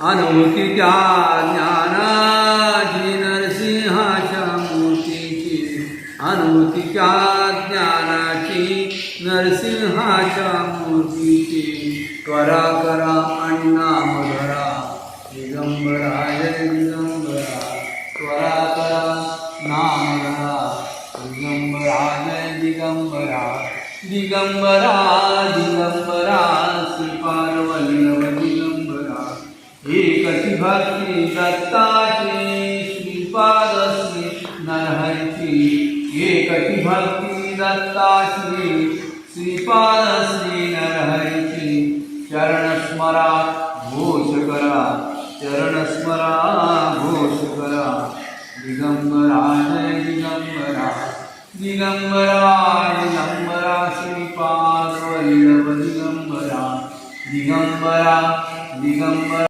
अनुभूतीच्या ज्ञानाची नरसिंहाच्या मूर्तीची अनुभूतीच्या ज्ञानाची नरसिंहाच्या मूर्तीची त्वरा करा आणि नाम धरा दिगंबरा जय दिगंबरा त्वरा करा नाम धरा दिगंबरा जय दिगंबरा दिगंबरा दिगंबरा श्रीपाद वल्लभ दिगंबरा एकची भक्ती दत्ताची श्रीपाद श्री नरहरीची एकची भक्ती दत्ताची श्रीपाद श्री नरहरीची चरणस्मरा घोष करा चरणस्मरा घोष करा दिगंबरा जय दिगंबरा दिगंबरा दिगंबरा श्रीपाद वल्लभ दिगंबरा दिगंबरा दिगंबरा